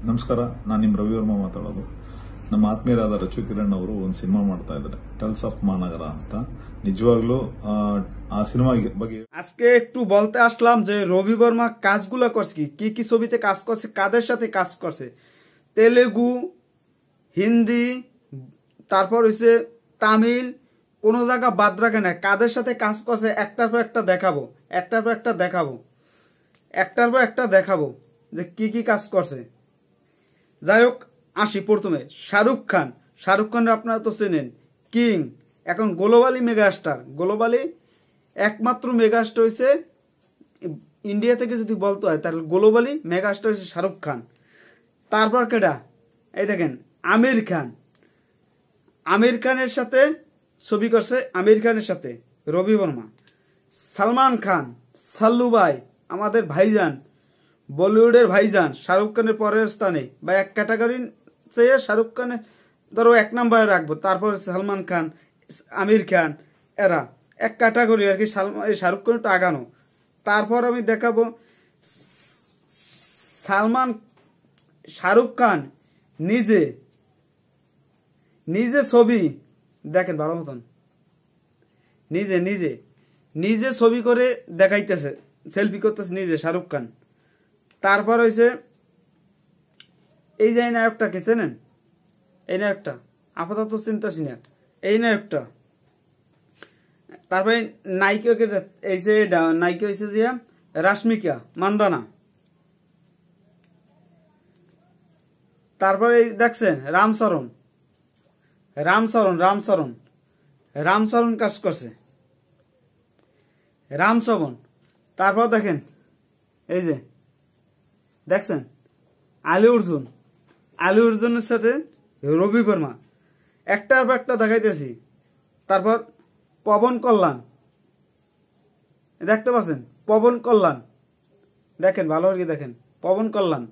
ನಮಸ್ಕಾರ, ನಾನು ನಿಮ್ಮ ರವಿವರ್ಮ ಮಾತಾಡೋದು. ನಮ್ಮ ಆತ್ಮೀಯರಾದ ರಚು ಕಿರಣ್ ಅವರು ಒಂದು ಸಿನಿಮಾ ಮಾಡ್ತಾ ಇದ್ದಾರೆ, ಟೆಲ್ಸ್ ಆಫ್ মহানগর ಅಂತ. নিজবাগলো ಆ সিনেমা ಬಗ್ಗೆ আজকে একটু বলতে আসলাম যে রবি বর্মা কাজগুলো করছে, কি কি ছবিতে কাজ করছে, কাদের সাথে কাজ করছে। তেলেগু, হিন্দি, তারপর হচ্ছে তামিল, কোনো জায়গা বাদ রাখে না। কাদের সাথে কাজ করছে একটার পর একটা দেখাবো, একটার পর একটা দেখাবো, একটার পর একটা দেখাবো যে কি কি কাজ করছে। যাই হোক, আসি প্রথমে শাহরুখ খান। শাহরুখ খান আপনারা তো চেনেন, কিং, এখন গ্লোবালি মেগাস্টার। গ্লোবালি একমাত্র মেগাস্টার হয়েছে ইন্ডিয়া থেকে যদি বলতে হয় তাহলে গ্লোবালি মেগাস্টার হয়েছে শাহরুখ খান। তারপর কেডা, এই দেখেন আমির খান। আমির খানের সাথে ছবি করছে, আমির খানের সাথে রবি বর্মা। সালমান খান, সাল্লু ভাই, আমাদের ভাইজান, বলিউডের ভাইজান, শাহরুখ খানের পরের স্থানে বা এক ক্যাটাগরি চেয়ে শাহরুখ খানের ধরো এক নম্বরে রাখবো। তারপর সালমান খান, আমির খান, এরা এক ক্যাটাগরি আর কি। শাহরুখ খান তো আগানো। তারপর আমি দেখাবো শাহরুখ খান নিজে নিজে ছবি দেখেন ভালো মতন, নিজে নিজে নিজে ছবি করে দেখাইতেছে, সেলফি করতেছে নিজে শাহরুখ খান। তারপর হয়েছে এই যে নায়কটা কে চেনেন? এই নায়কটা আপাতত চিন্তাছি না, এই নায়কটা। তারপরে নায়িকা, এই যে নায়িকা হয়েছে যে রাশ্মিকা মান্দানা। তারপরে দেখছেন রামচরণ, রামচরণ রামচরণ রামচরণ কাজ করছে, রামচরণ। তারপর দেখেন এই যে দেখছেন আলী অর্জুন, আলী অর্জুনের সাথে রবি বর্মা, একটার পর একটা দেখাইতেছি। তারপর পবন কল্যাণ দেখতে পাচ্ছেন, পবন কল্যাণ দেখেন ভালো করে দেখেন, পবন কল্যাণ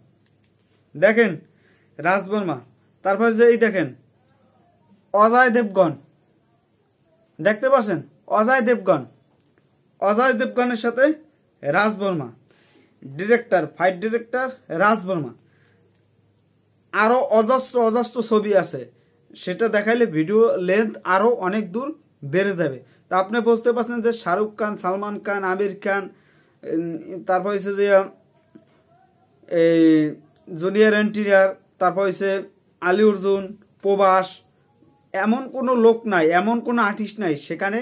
দেখেন, রাজ বর্মা। তারপর যে এই দেখেন অজয় দেবগন দেখতে পাচ্ছেন, অজয় দেবগন, অজয় দেবগনের সাথে রাজ বর্মা। ডিরেক্টর, ফাইট ডিরেক্টর রাজ বর্মা। আরো অজস্র অজস্র ছবি আছে, সেটা দেখাইলে ভিডিও লেন্থ আরো অনেক দূর বেড়ে যাবে। তা আপনি বুঝতে পারছেন যে শাহরুখ খান, সালমান খান, আমির খান, তারপর হচ্ছে যে এই জুনিয়র এনটিআর, তারপর হচ্ছে আলী অর্জুন, প্রভাস, এমন কোনো লোক নাই, এমন কোনো আর্টিস্ট নাই সেখানে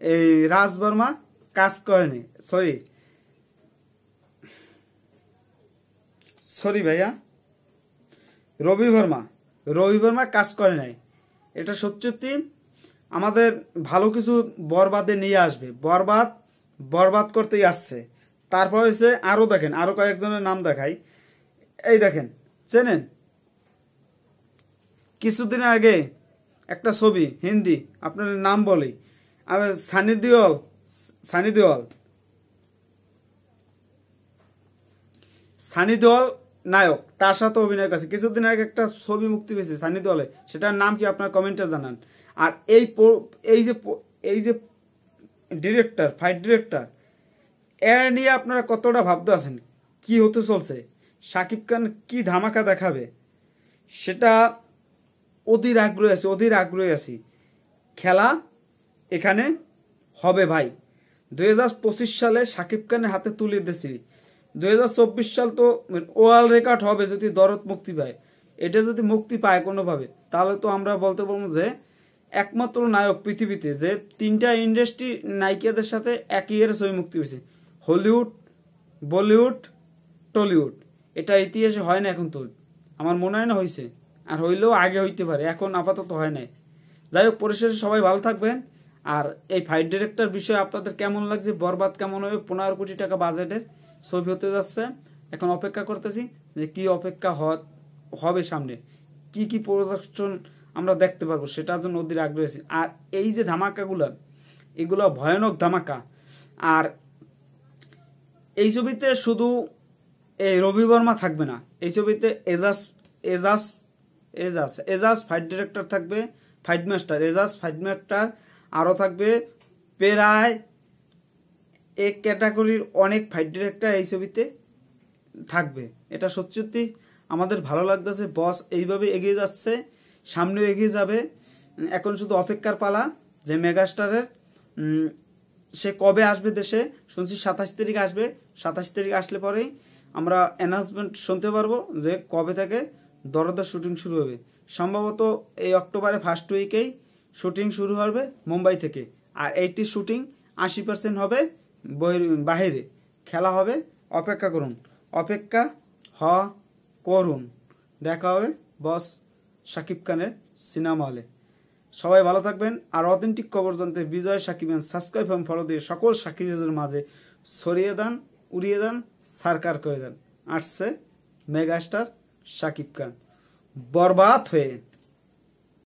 এই রাজ বর্মা কাজ করেনি। সরি ভাইয়া, রবি বর্মা কাজ করে নাই। এটা সত্যি আমাদের ভালো কিছু বরবাদে নিয়ে আসবে, বরবাদ করতেই আসছে। তারপর হচ্ছে আরো দেখেন, আরো কয়েকজনের নাম দেখাই। এই দেখেন, চেনেন কিছুদিন আগে একটা ছবি হিন্দি, আপনার নাম বলি, সানি দেওয়াল নায়ক, তার সাথে অভিনয় করছে। কিছুদিন আগে একটা ছবি মুক্তি পেয়েছে সানি দেওয়ালে, সেটার নাম কি আপনার কমেন্টে জানান। আর এই যে ডিরেক্টর, ফাইট ডিরেক্টর, এর নিয়ে আপনারা কতটা ভাবতে আছেন, কি হতে চলছে, শাকিব খান কি ধামাকা দেখাবে, সেটা অধীর আগ্রহী আছি। খেলা এখানে হবে ভাই। 2025 সালে শাকিব খানের হাতে তুলে দিয়েছি, 2024 সাল তো ওয়ার্ল্ড রেকর্ড হবে যদি দরদ মুক্তি পায়। এটা যদি মুক্তি পায় কোনোভাবে, তাহলে তো আমরা বলতে পারবো যে একমাত্র নায়ক পৃথিবীতে যে 3টা ইন্ডাস্ট্রি নায়িকাদের সাথে একই ইয়ারে ছবি মুক্তি হয়েছে, হলিউড, বলিউড, টলিউড। এটা ইতিহাসে হয় না এখন, তো আমার মনে হয় না হয়েছে, আর হইলেও আগে হইতে পারে, এখন আপাতত হয় নাই। যাই হোক, পরিশেষে সবাই ভালো থাকবেন। আর এই ফাইট ডিরেক্টর বিষয়ে আপনাদের কেমন লাগছে, বরবাদ কেমন হবে? 15 কোটি টাকা বাজেটের ছবি হতে যাচ্ছে। এখন অপেক্ষা করতেছি যে কি অপেক্ষা হবে সামনে, কি প্রোডাকশন আমরা দেখতে পারবো, সেটার জন্য অধীর আগ্রহী আছি। আর এই যে ধামাকাগুলো, এগুলো ভয়ানক ধামাকা। আর এই ছবিতে শুধু এই রবি বর্মা থাকবে না, এই ছবিতে এজাজ ফাইট ডিরেক্টর থাকবে, fight master Ejaz fight master, আরও থাকবে প্রায় এক ক্যাটাগরির অনেক ফাইট ডিরেক্টর এই ছবিতে থাকবে। এটা সত্যি আমাদের ভালো লাগতেছে, বস এইভাবে এগিয়ে যাচ্ছে, সামনেও এগিয়ে যাবে। এখন শুধু অপেক্ষার পালা যে মেগাস্টারের সে কবে আসবে দেশে। শুনছি 27 তারিখ আসবে। 27 তারিখ আসলে পরেই আমরা অ্যানাউন্সমেন্ট শুনতে পারবো যে কবে থেকে দরদার শুটিং শুরু হবে। সম্ভবত এই অক্টোবরে ফার্স্ট উইকেই শুটিং শুরু হবে মুম্বাই থেকে। আর এইটির শুটিং 80% হবে বাহিরে। খেলা হবে, অপেক্ষা করুন, অপেক্ষা করুন। দেখা হবে বস শাকিব খানের সিনেমা হলে। সবাই ভালো থাকবেন। আর অথেন্টিক খবর জানতে বিজয় সাকিব সাবস্ক্রাইব এবং ফলো দিয়ে সকল সাকিবের মাঝে ছড়িয়ে দেন, উড়িয়ে দেন, সারকার করে দেন। আসছে মেগাস্টার শাকিব খান বরবাদ হয়ে।